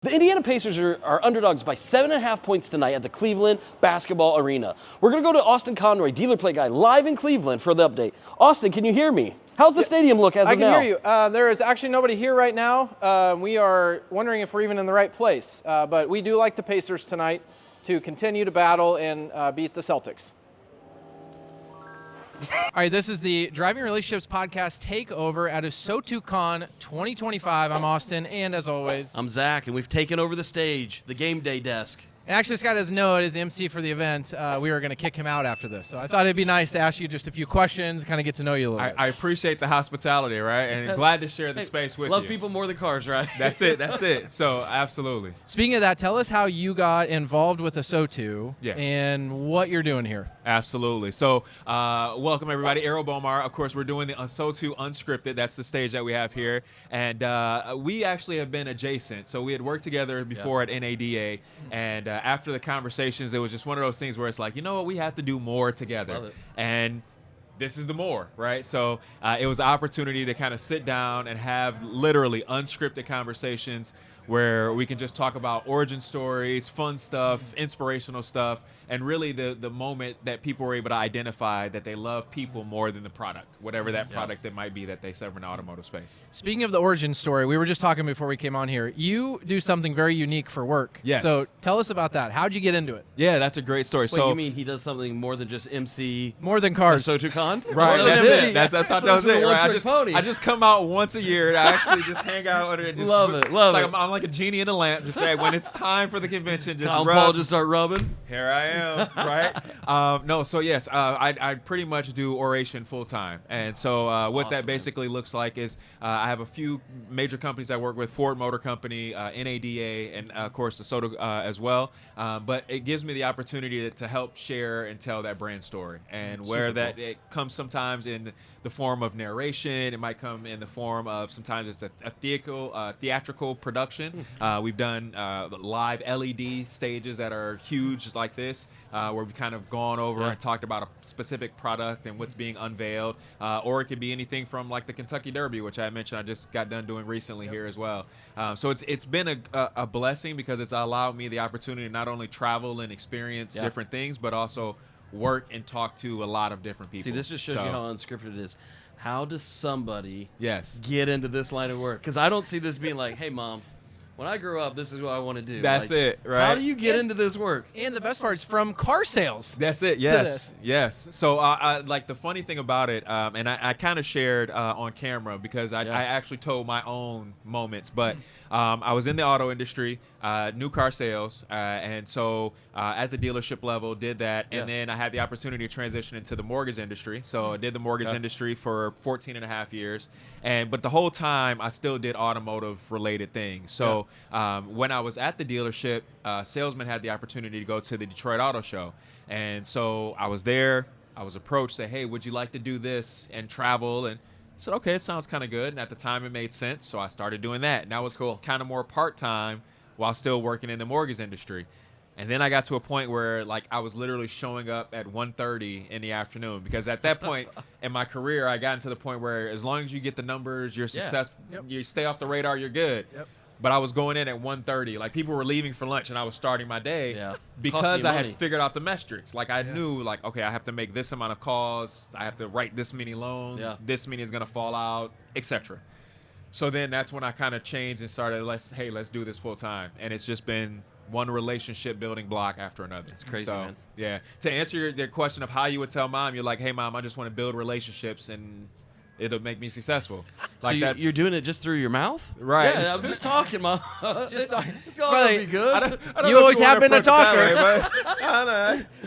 The Indiana Pacers are underdogs by 7.5 points tonight at the Cleveland Basketball Arena. We're going to go to Austin Conroy, dealer plate guy, live in Cleveland for the update. Austin, can you hear me? How's the stadium look as of now? I can hear you. There is actually nobody here right now. We are wondering if we're even in the right place. But we do like the Pacers tonight to continue to battle and beat the Celtics. All right, this is the Driving Relationships Podcast Takeover at AsotuCon 2025. I'm Austin, and as always, I'm Zach, and we've taken over the stage, the game day desk. And actually, this guy doesn't know it is the MC for the event. We were going to kick him out after this. So I thought it'd be nice to ask you just a few questions, kind of get to know you a little bit. I appreciate the hospitality, right? And glad to share the space with you. Love people more than cars, right? That's it. That's it. So, absolutely. Speaking of that, tell us how you got involved with Asotu Yes. and what you're doing here. Absolutely. So, welcome everybody. Errol Bomar. Of course, we're doing the Asotu Unscripted. That's the stage that we have here. And we actually have been adjacent. So, we had worked together before at NADA. And after the conversations, it was just one of those things where it's like, you know what, we have to do more together. Love it. And this is the more, right? So it was an opportunity to kind of sit down and have literally unscripted conversations where we can just talk about origin stories, fun stuff, inspirational stuff, and really the moment that people were able to identify that they love people more than the product, whatever that product it might be that they serve in the automotive space. Speaking of the origin story, we were just talking before we came on here. You do something very unique for work. Yes. So tell us about that. How'd you get into it? Yeah, that's a great story. Wait, So you mean he does something more than just MC More than cars. AsotuCon? Right, More that's than it. MC. I thought that was This is it. a Right? one-trick pony. I just come out once a year to actually just hang out and just Love it, love it's it. like I'm like a genie in a lamp. Just say when it's time for the convention, just Tom rub. Paul just start rubbing. Here I am, right? No, so yes, I pretty much do oration full time, and so what awesome, that basically looks like is I have a few major companies I work with: Ford Motor Company, NADA, and of course Asotu as well. But it gives me the opportunity to help share and tell that brand story, and where Super that cool. it comes sometimes in the form of narration. It might come in the form of sometimes it's a theatrical production. We've done live LED stages that are huge like this, where we've kind of gone over and talked about a specific product and what's being unveiled. Or it could be anything from like the Kentucky Derby, which I mentioned I just got done doing recently here as well. So it's been a blessing because it's allowed me the opportunity to not only travel and experience different things, but also work and talk to a lot of different people. See, this just shows you how unscripted it is. How does somebody get into this line of work? Because I don't see this being like, hey, Mom, when I grow up, this is what I want to do. That's like, it, right? How do you get into this work? And the best part is from car sales. That's it. Yes. Yes. So, like the funny thing about it, and I kind of shared on camera because I actually told my own moments, but I was in the auto industry, new car sales, and so at the dealership level did that, and then I had the opportunity to transition into the mortgage industry. So I did the mortgage industry for 14 and a half years, but the whole time I still did automotive related things. So when I was at the dealership, salesman had the opportunity to go to the Detroit Auto Show. And so I was there. I was approached, say, hey, would you like to do this and travel? And I said, okay, it sounds kind of good. And at the time, it made sense. So I started doing that. And that was cool. Kind of more part-time while still working in the mortgage industry. And then I got to a point where, like, I was literally showing up at 1:30 in the afternoon because at that point in my career, I got to the point where as long as you get the numbers, you're successful, you stay off the radar, you're good. But I was going in at 1:30. Like, people were leaving for lunch, and I was starting my day because I had figured out the metrics. Like, I knew, like, okay, I have to make this amount of calls. I have to write this many loans. This many is going to fall out, etc. So then that's when I kind of changed and started, let's do this full time. And it's just been one relationship building block after another. It's crazy, so, man. Yeah. To answer your question of how you would tell Mom, you're like, hey, Mom, I just want to build relationships and it'll make me successful. Like, so you're doing it just through your mouth? Right. Yeah, I'm just talking, Mom. Just talking. It's going to be good. I don't You know if always have wanna been a approach it that talker. way, but I don't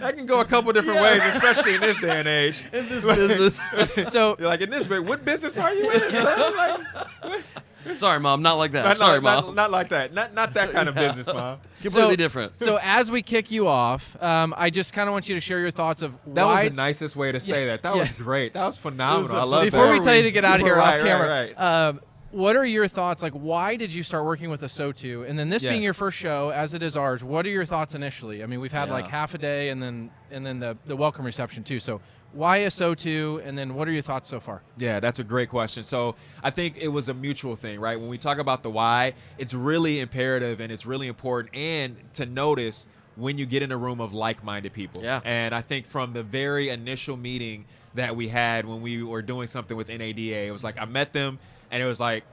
know. I can go a couple different ways, especially in this day and age. In this business. So You're like, in this bit, what business are you in? Son? Like, Sorry, Mom. Not like that. Sorry, Mom. Not like that. Not that kind of business, Mom. Completely different. So as we kick you off, I just kind of want you to share your thoughts of That why. was the nicest way to say that. That was great. That was phenomenal. I love Before that. we tell you to get out of here off camera, Right. what are your thoughts? Like, why did you start working with Asotu? And then this being Yes. your first show, as it is ours, what are your thoughts initially? I mean, we've had like half a day, and then the welcome reception too. So, why ASOTU, and then what are your thoughts so far? Yeah, that's a great question. So I think it was a mutual thing, right? When we talk about the why, it's really imperative and it's really important and to notice when you get in a room of like-minded people. Yeah. And I think from the very initial meeting that we had when we were doing something with NADA, it was like I met them and it was like,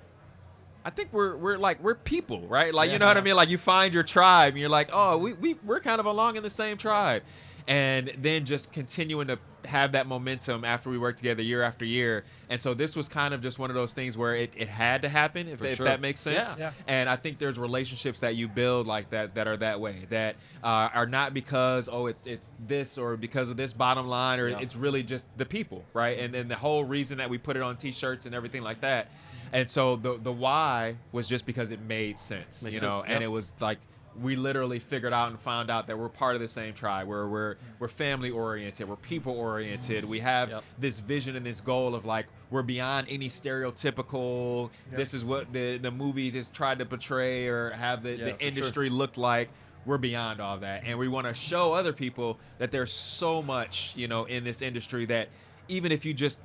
I think we're people, right? Like, you know what I mean? Like you find your tribe and you're like, oh, we're kind of along in the same tribe. And then just continuing to have that momentum after we worked together year after year. And so this was kind of just one of those things where it had to happen, if that makes sense. Yeah. And I think there's relationships that you build like that are that way, that are not because, it's this or because of this bottom line, or it's really just the people, right? And the whole reason that we put it on T-shirts and everything like that. And so the why was just because it made sense, and it was like, we literally figured out and found out that we're part of the same tribe. We're family oriented. We're people oriented. We have this vision and this goal of like, we're beyond any stereotypical. This is what the movie just tried to portray or have the industry look like. We're beyond all that, and we want to show other people that there's so much, in this industry that even if you just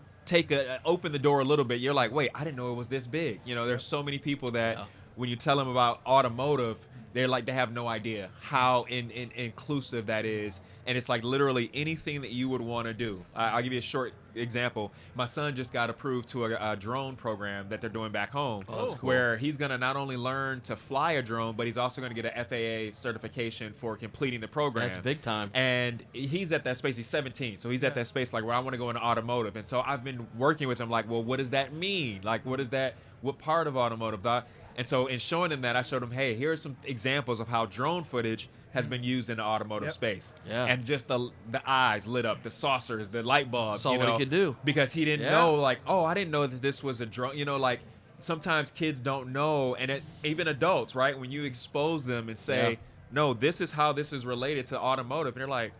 open the door a little bit, you're like, wait, I didn't know it was this big. There's so many people that when you tell them about automotive, they have no idea how inclusive that is. And it's like literally anything that you would want to do. I'll give you a short example. My son just got approved to a drone program that they're doing back home, where he's going to not only learn to fly a drone, but he's also going to get an FAA certification for completing the program. That's big time. And he's at that space. He's 17. So he's at that space like where I want to go into automotive. And so I've been working with him like, well, what does that mean? Like, what part of automotive? And so in showing him that, I showed him, hey, here are some examples of how drone footage has been used in the automotive space. Yeah. And just the eyes lit up, the saucers, the light bulbs. Saw what he could do. Because he didn't know, like, oh, I didn't know that this was a drone. like sometimes kids don't know, and even adults, right? When you expose them and say, no, this is how this is related to automotive, and they're like,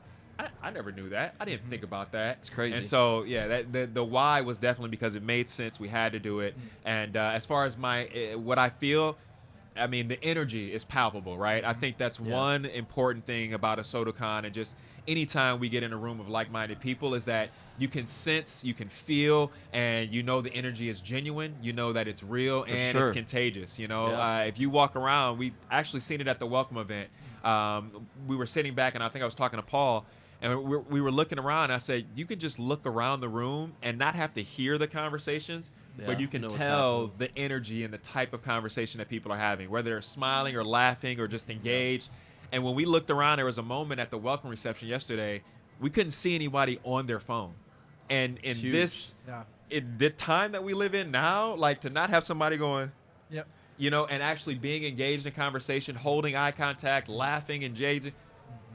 I never knew that. I didn't think about that. It's crazy. And so, the why was definitely because it made sense. We had to do it. And as far as what I feel, I mean, the energy is palpable, right? I think that's one important thing about AsotuCon, and just anytime we get in a room of like-minded people, is that you can sense, you can feel, and the energy is genuine. You know that it's real and it's contagious. If you walk around, we actually seen it at the welcome event. We were sitting back, and I think I was talking to Paul, and we were looking around. And I said, you can just look around the room and not have to hear the conversations, but you can tell the energy and the type of conversation that people are having, whether they're smiling or laughing or just engaged. And when we looked around, there was a moment at the welcome reception yesterday, we couldn't see anybody on their phone. And in the time that we live in now, like to not have somebody going, and actually being engaged in conversation, holding eye contact, laughing, engaging,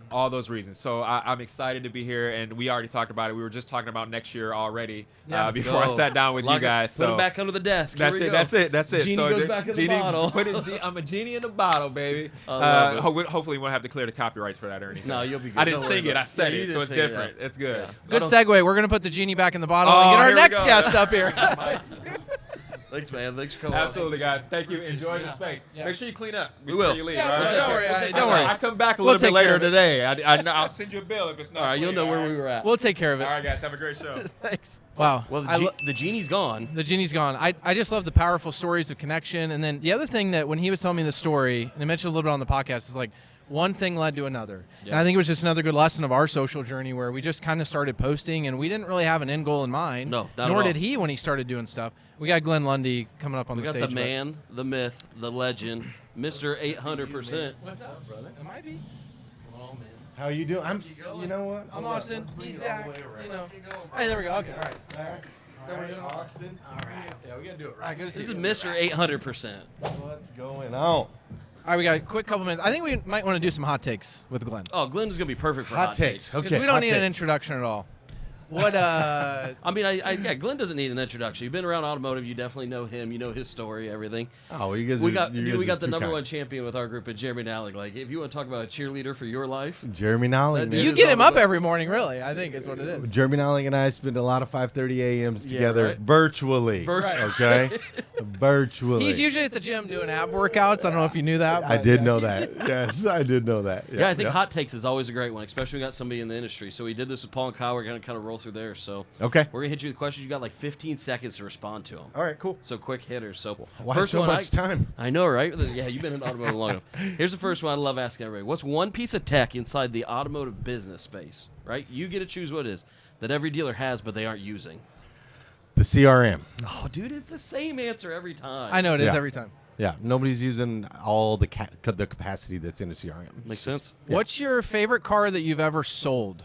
all those reasons. So I'm excited to be here, and we already talked about it. We were just talking about next year already before I sat down with you guys. Put it back under the desk. That's it. Genie goes back in the bottle. I'm a genie in the bottle, baby. Hopefully we won't have to clear the copyrights for that or anything. No, you'll be good. I didn't sing it. I said it, so it's different. It's good. Yeah. Good segue. We're going to put the genie back in the bottle and get our next guest up here. Thanks, man. Thanks for coming. Absolutely, guys. Thank you. Enjoy the space. Make sure you clean up before you leave. Don't worry. Don't worry. I come back a little bit later today. I'll send you a bill if it's not. All right, you'll know where we were at. We'll take care of it. All right, guys. Have a great show. Thanks. Wow. Well, the genie's gone. The genie's gone. I just love the powerful stories of connection. And then the other thing that when he was telling me the story, and I mentioned a little bit on the podcast, is like one thing led to another. Yeah. And I think it was just another good lesson of our social journey where we just kind of started posting, and we didn't really have an end goal in mind. No, not nor at all. did he when he started doing stuff. We got Glenn Lundy coming up on the stage. We got the man, the myth, the legend, Mr. 800%. What's up, brother? It might be. Come on, man. How you doing? You know what? I'm Austin. He's Zach. Hey, there we go. Okay, all right. All right, Austin. All right. Yeah, we got to do it All right, good to see This you. is Mr. 800%. What's going on? All right, we got a quick couple minutes. I think we might want to do some hot takes with Glenn. Oh, Glenn is going to be perfect for Hot takes. Because Okay. we don't need an introduction at all. What, I mean, Glenn doesn't need an introduction. You've been around automotive. You definitely know him. You know his story, everything. Oh, you guys We are, got you guys we are got the too number kind. one champion with our group at Jeremy Nallig. Like, if you want to talk about a cheerleader for your life, Jeremy Nolling. That man. You is get him all up the- every morning, really. I think is what it is. Jeremy Nolling and I spend a lot of 5:30 a.m.s together right. virtually. Okay? Virtually. He's usually at the gym doing ab workouts. I don't know if you knew that. I but, did yeah. know that. Yes, I did know that. yeah, I think hot takes is always a great one, especially when we got somebody in the industry. So we did this with Paul and Kyle. We're going to kind of roll roll through there. So Okay. we're gonna hit you with questions. You got like 15 seconds to respond to them. All right, cool. So quick hitters. So Why first so one, much time? I know, right? Yeah, you've been in automotive long enough. Here's the first one. I love asking everybody. What's one piece of tech inside the automotive business space? Right? You get to choose what it is that every dealer has, but they aren't using. The CRM. Oh, dude, it's the same answer every time. I know it is Yeah. every time. Yeah, nobody's using all the capacity that's in a CRM. Makes sense. What's your favorite car that you've ever sold?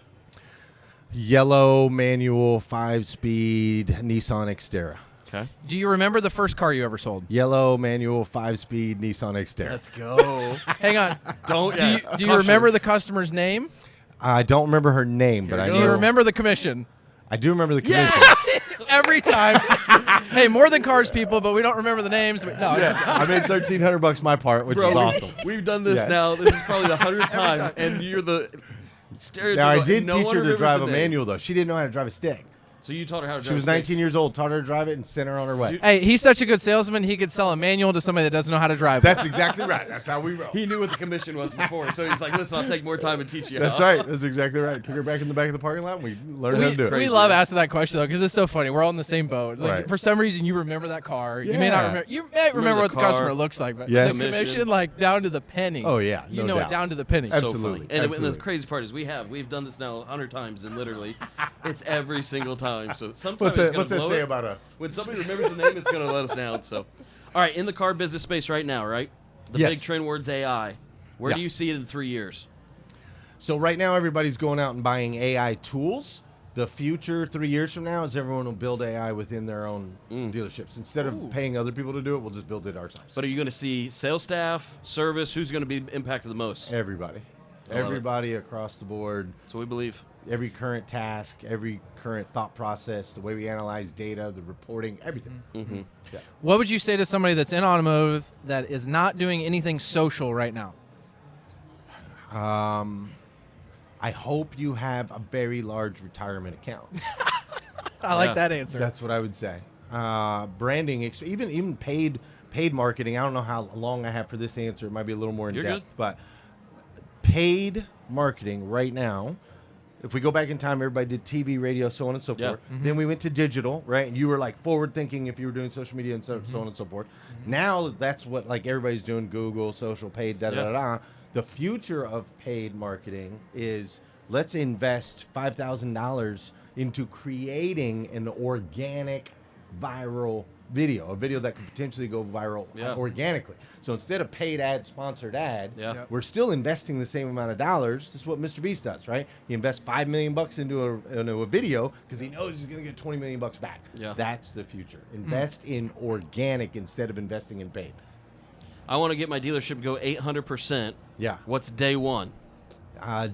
Yellow manual 5-speed Nissan Xterra. Okay. Do you remember the first car you ever sold? Yellow manual 5-speed Nissan Xterra. Let's go. Hang on. Don't. Do you remember the customer's name? I don't remember her name, but Here I it Do know. you goes. remember the commission? I do remember the commission. Yes! Every time. Hey, more than cars, people, but we don't remember the names. But no, Yeah, I made $1,300 my part, which Bro, is awesome. we've done this Yeah. now. This is probably the 100th time, and you're the stereotypical. Now, I did no teach one her to remembers drive the a name. manual, though. She didn't know how to drive a stick. So you taught her how to drive. She was a stick. 19 years old, taught her to drive it, and sent her on her way. Dude, Hey, he's such a good salesman. He could sell a manual to somebody that doesn't know how to drive. That's exactly right. That's how we roll. He knew what the commission was before, so he's like, "Listen, I'll take more time and teach you." That's how. right. That's exactly right. Took her back in the back of the parking lot, and we learned how to do it. We love asking that question though because it's so funny. We're all in the same boat. Like, Right. For some reason, you remember that car. You may not Yeah. remember. You may remember the what the car. customer looks like, but Yes. the commission, like down to the penny. Oh, yeah, you no know doubt. it down to the penny. So Absolutely. funny. And the Absolutely. crazy part is we've done this now 100 times, and literally, it's every single time. So sometimes What's it's that, gonna what's that blow say it. about us? When somebody remembers the name, it's going to let us down. So, all right, in the car business space right now, right? The Yes. big trend word's AI. Where Yeah. do you see it in 3 years? So right now, everybody's going out and buying AI tools. The future, 3 years from now, is everyone will build AI within their own dealerships. Instead of paying other people to do it, we'll just build it ourselves. But are you going to see sales staff, service? Who's going to be impacted the most? Everybody. I love it. Everybody across the board. So we believe. Every current task, every current thought process, the way we analyze data, the reporting, everything. Mm-hmm. Yeah. What would you say to somebody that's in automotive that is not doing anything social right now? I hope you have a very large retirement account. I like Yeah. that answer. That's what I would say. Branding, even paid marketing. I don't know how long I have for this answer. It might be a little more in You're depth, good. but paid marketing right now. If we go back in time, everybody did TV, radio, so on and so Yeah. forth. Then we went to digital, right? And you were like forward thinking if you were doing social media and so on and so forth. Now that's what like everybody's doing: Google, social, paid, da da Yeah. da da. The future of paid marketing is let's invest $5,000 into creating an organic viral video, a video that could potentially go viral Yeah. organically. So instead of paid ad, sponsored ad, Yeah. Yep. we're still investing the same amount of dollars. This is what Mr. Beast does, right? He invests $5 million into a video because he knows he's going to get $20 million back. Yeah. That's the future. Invest in organic instead of investing in paid. I want to get my dealership to go 800%. Yeah. What's day one?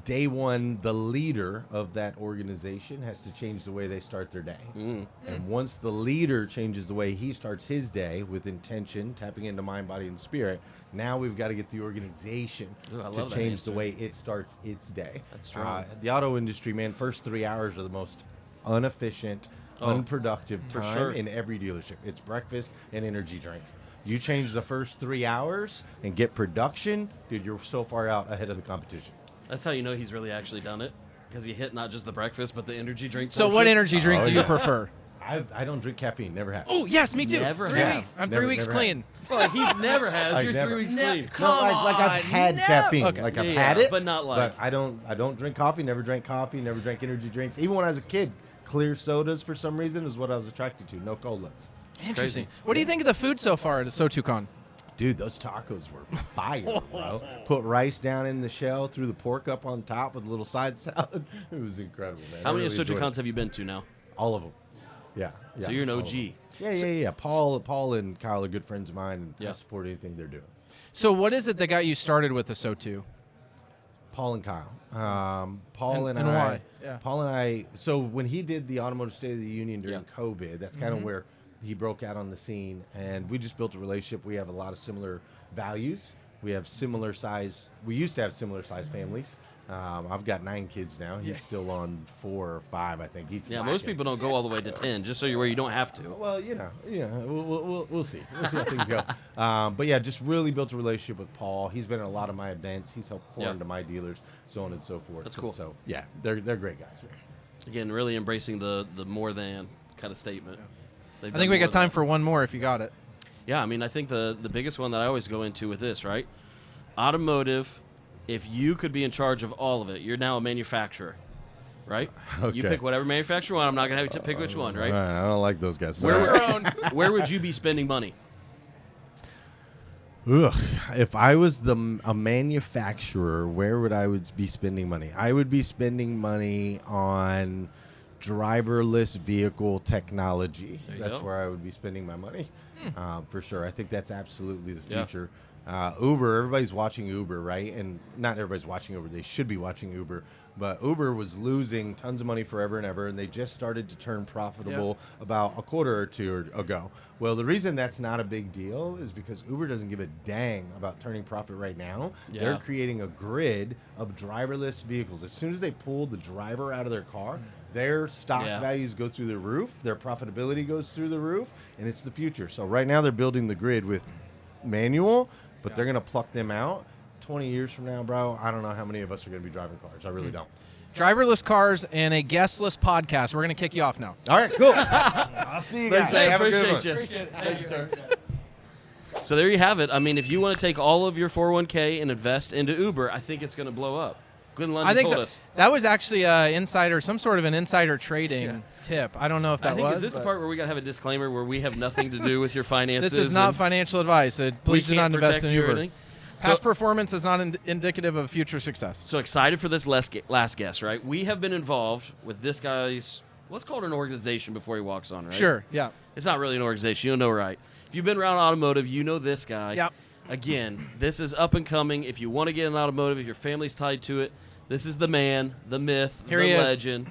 Day one, the leader of that organization has to change the way they start their day. And once the leader changes the way he starts his day with intention, tapping into mind, body, and spirit, now we've got to get the organization Ooh, I to love that change answer. the way it starts its day. That's strong. The auto industry, man, first 3 hours are the most inefficient, Oh, unproductive for time sure. in every dealership. It's breakfast and energy drinks. You change the first 3 hours and get production, dude, you're so far out ahead of the competition. That's how you know he's really actually done it, because he hit not just the breakfast, but the energy drink. So what portion. energy drink Oh, do you yeah. prefer? I don't drink caffeine, never have. Oh, yes, me too. Never 3 have. weeks. I'm Never- 3 weeks never clean. Well, he's never has. I You're never. 3 weeks Ne- clean. come like I've on, had never- caffeine. okay. Like I've Yeah, had it, but not like- But I don't drink coffee. Never drank coffee. Never drank energy drinks. Even when I was a kid, clear sodas for some reason is what I was attracted to. No colas. Interesting. crazy. What do you think of the food so far at AsotuCon? Dude, those tacos were fire, bro. Put rice down in the shell, threw the pork up on top with a little side salad. It was incredible, man. How I many really enjoyed AsotuCons it. have you been to now? All of them. Yeah. So you're an all of OG. them. Yeah. Paul and Kyle are good friends of mine, and Yeah. I support anything they're doing. So what is it that got you started with Asotu? Paul and Kyle. Paul And I. why? Yeah. Paul and I. So when he did the Automotive State of the Union during Yeah. COVID, that's kind of where he broke out on the scene, and we just built a relationship. We have a lot of similar values. We have similar size. We used to have similar size families. I've got 9 kids now. He's still on 4 or 5, I think. He's Yeah, most slacking. people don't go all the way to 10, just so you're where you don't have to. Well, we'll see. We'll see how things go. But yeah, just really built a relationship with Paul. He's been at a lot of my events. He's helped pour Yeah. into my dealers, so on and so forth. That's cool. So yeah, they're great guys. Again, really embracing the more than kind of statement. I think we got time for one more if you got it. Yeah, I mean, I think the biggest one that I always go into with this, right? Automotive, if you could be in charge of all of it, you're now a manufacturer, right? Okay. You pick whatever manufacturer you want. I'm not going to have you pick which one, right? I don't like those guys. Where would you be spending money? Ugh. If I was a manufacturer, where would I be spending money? I would be spending money on driverless vehicle technology. That's where I would be spending my money, for sure. I think that's absolutely the future. Uber, everybody's watching Uber, right? And not everybody's watching Uber. They should be watching Uber. But Uber was losing tons of money forever and ever, and they just started to turn profitable about a quarter or two ago. Well, the reason that's not a big deal is because Uber doesn't give a dang about turning profit right now. Yeah. They're creating a grid of driverless vehicles. As soon as they pull the driver out of their car, their stock values go through the roof, their profitability goes through the roof, and it's the future. So right now they're building the grid with manual, but they're going to pluck them out. 20 years from now, bro, I don't know how many of us are going to be driving cars. I really don't. Driverless cars and a guestless podcast. We're going to kick you off now. All right, cool. I'll see you guys. Thanks, man. Have a good one. Appreciate you. Thank you, sir. So there you have it. I mean, if you want to take all of your 401k and invest into Uber, I think it's going to blow up. Glenn Lundy I think told so. us. That was actually some sort of an insider trading tip. I don't know if that I think, was. is this the part where we got to have a disclaimer where we have nothing to do with your finances? This is not financial advice. Please do not invest in Uber. Past performance is not indicative of future success. So excited for this last guest, right? We have been involved with this guy's, let's call it an organization before he walks on, right? Sure, yeah. It's not really an organization. You don't know, right? If you've been around automotive, you know this guy. Yep. Again, this is up and coming. If you want to get an automotive, if your family's tied to it, this is the man, the myth, Here the he is. legend.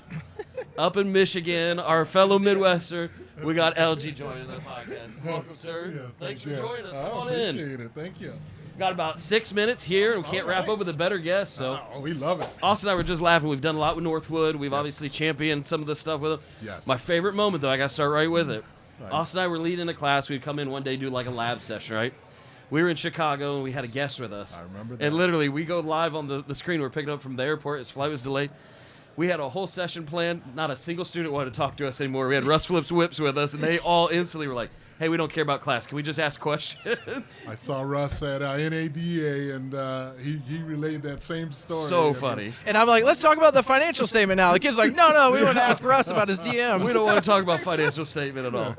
Up in Michigan, our fellow Midwestern, we got LG joining the podcast. Welcome, sir. Yes, Thanks for you. joining us. Come I on in. appreciate it. Thank you. Got about 6 minutes here, and we can't wrap up with a better guest. So, We love it. Austin and I were just laughing. We've done a lot with Northwood. We've obviously championed some of the stuff with them. Yes. My favorite moment, though, I got to start right with it. Right. Austin and I were leading a class. We'd come in one day, do like a lab session, right? We were in Chicago, and we had a guest with us. I remember that. And literally, we go live on the screen. We're picking up from the airport. His flight was delayed. We had a whole session planned. Not a single student wanted to talk to us anymore. We had Russ Flips Whips with us, and they all instantly were like, hey, we don't care about class. Can we just ask questions? I saw Russ at NADA, and he relayed that same story. So I mean, funny. And I'm like, let's talk about the financial statement now. The kid's like, no, we want to ask Russ about his DMs. We don't want to talk about financial statement at all.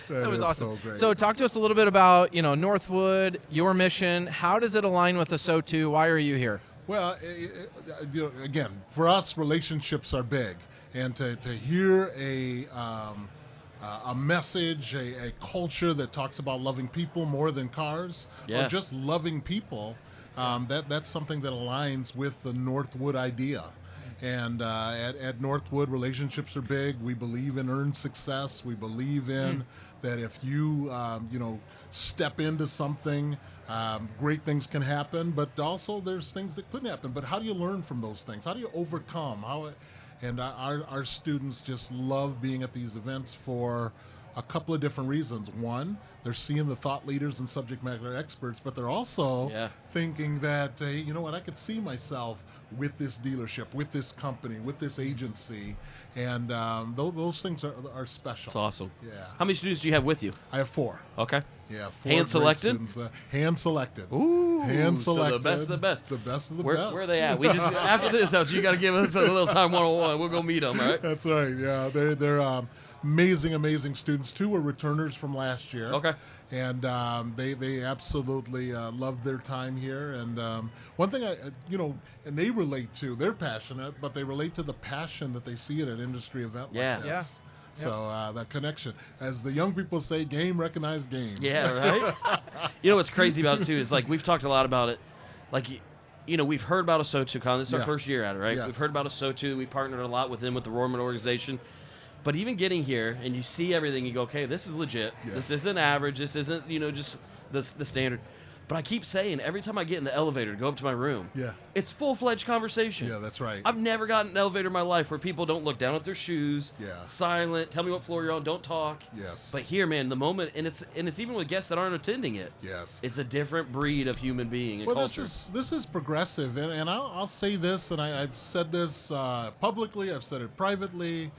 that That was is awesome. So great. So talk to us a little bit about, Northwood, your mission. How does it align with ASOTU? Why are you here? Well, again, for us, relationships are big, and to hear a message, a culture that talks about loving people more than cars, Yeah. or just loving people, that's something that aligns with the Northwood idea. And at Northwood, relationships are big. We believe in earned success. We believe in that if you step into something, great things can happen. But also, there's things that couldn't happen. But how do you learn from those things? How do you overcome? And our students just love being at these events for a couple of different reasons. One, they're seeing the thought leaders and subject matter experts, but they're also thinking that, hey, you know what, I could see myself with this dealership, with this company, with this agency, and those things are special. That's awesome. Yeah. How many students do you have with you? I have 4. Okay. Yeah, 4 Hand great selected? students, hand selected. Ooh. Hand selected. So the best of the best. The best of the Where best. are they at? We just after this, you got to give us a little time 101. We'll go meet them, all right? That's right. Yeah, they're amazing students. 2 were returners from last year. Okay. And they absolutely loved their time here. And one thing and they relate to, they're passionate, but they relate to the passion that they see at an industry event like this. Yeah. So that connection, as the young people say, game recognized game. Yeah, right? You know what's crazy about it, too, is like we've talked a lot about it. Like, we've heard about AsotuCon. This is our first year at it, right? Yes. We've heard about Asotu. We partnered a lot with them, with the Rohrman organization. But even getting here and you see everything, you go, okay, this is legit. Yes. This isn't average. This isn't, just the standard. But I keep saying, every time I get in the elevator to go up to my room, it's full-fledged conversation. Yeah, that's right. I've never gotten in an elevator in my life where people don't look down at their shoes, silent, tell me what floor you're on, don't talk. Yes. But here, man, the moment, and it's even with guests that aren't attending it. Yes. It's a different breed of human being and well, culture. this is progressive, and I'll say this, and I've said this publicly, I've said it privately.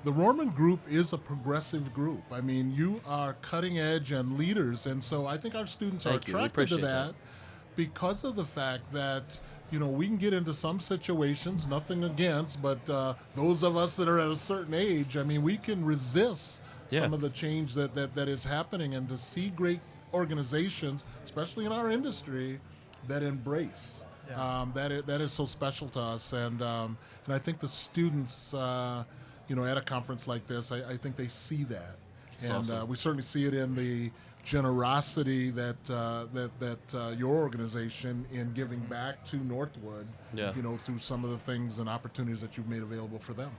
The Rorman Group is a progressive group. I mean, you are cutting edge and leaders, and so I think our students are attracted to that because of the fact that, you know, we can get into some situations, nothing against, but those of us that are at a certain age, I mean, we can resist some of the change that is happening, and to see great organizations, especially in our industry, that embrace that is so special to us, and I think the students. You know, at a conference like this, I think they see that, and awesome. We certainly see it in the generosity that your organization in giving back to Northwood. You know, through some of the things and opportunities that you've made available for them.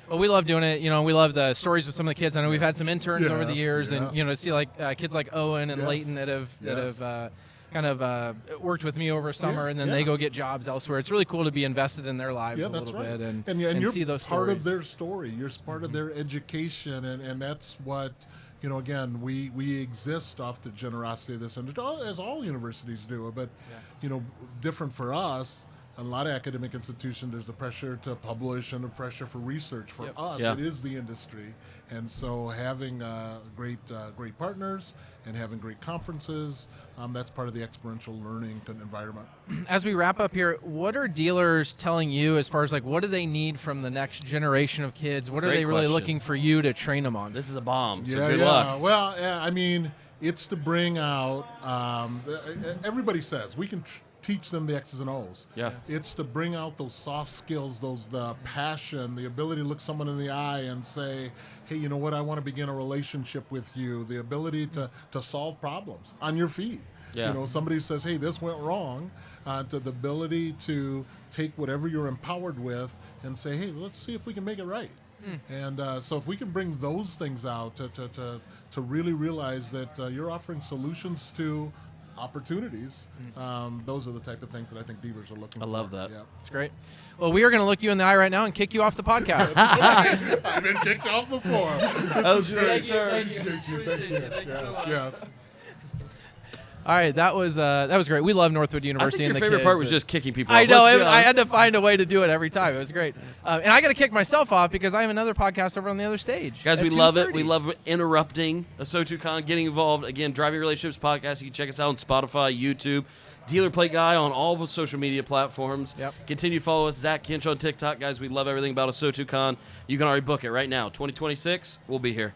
Well, we love doing it. You know, we love the stories with some of the kids. I know we've had some interns over the years, and you know, to see like kids like Owen and Leighton that have kind of worked with me over summer, and then they go get jobs elsewhere. It's really cool to be invested in their lives a little bit and you're see those part stories. of their story. You're part of their education, and that's what, you know, again, we exist off the generosity of this, and as all universities do, but you know, different for us. A lot of academic institutions, there's the pressure to publish and the pressure for research. For us, it is the industry, and so having great partners and having great conferences, that's part of the experiential learning environment. As we wrap up here, what are dealers telling you as far as like what do they need from the next generation of kids? What are they really looking for you to train them on? This is a bomb. So good luck. Well, I mean, it's to bring out. Everybody says we can. Teach them the X's and O's. It's to bring out those soft skills, the passion, the ability to look someone in the eye and say, hey, you know what, I want to begin a relationship with you, the ability to solve problems on your feet. You know, somebody says, hey, this went wrong, to the ability to take whatever you're empowered with and say, hey, let's see if we can make it right. And so if we can bring those things out to really realize that you're offering solutions to opportunities, those are the type of things that I think dealers are looking for. I love that. It's great. Well, we are going to look you in the eye right now and kick you off the podcast. I've been kicked off before. That was great, sir. Thank you so much. All right, that was great. We love Northwood University. I think and your the favorite part kids. was just kicking people I off. know. I had to find a way to do it every time. It was great. And I got to kick myself off because I have another podcast over on the other stage. Guys, at we love it. 2:30. We love interrupting AsotuCon, getting involved. Again, Driving Relationships Podcast. You can check us out on Spotify, YouTube. Dealer Plate Guy on all the social media platforms. Continue to follow us, Zach Kinch on TikTok. Guys, we love everything about AsotuCon. You can already book it right now. 2026, we'll be here.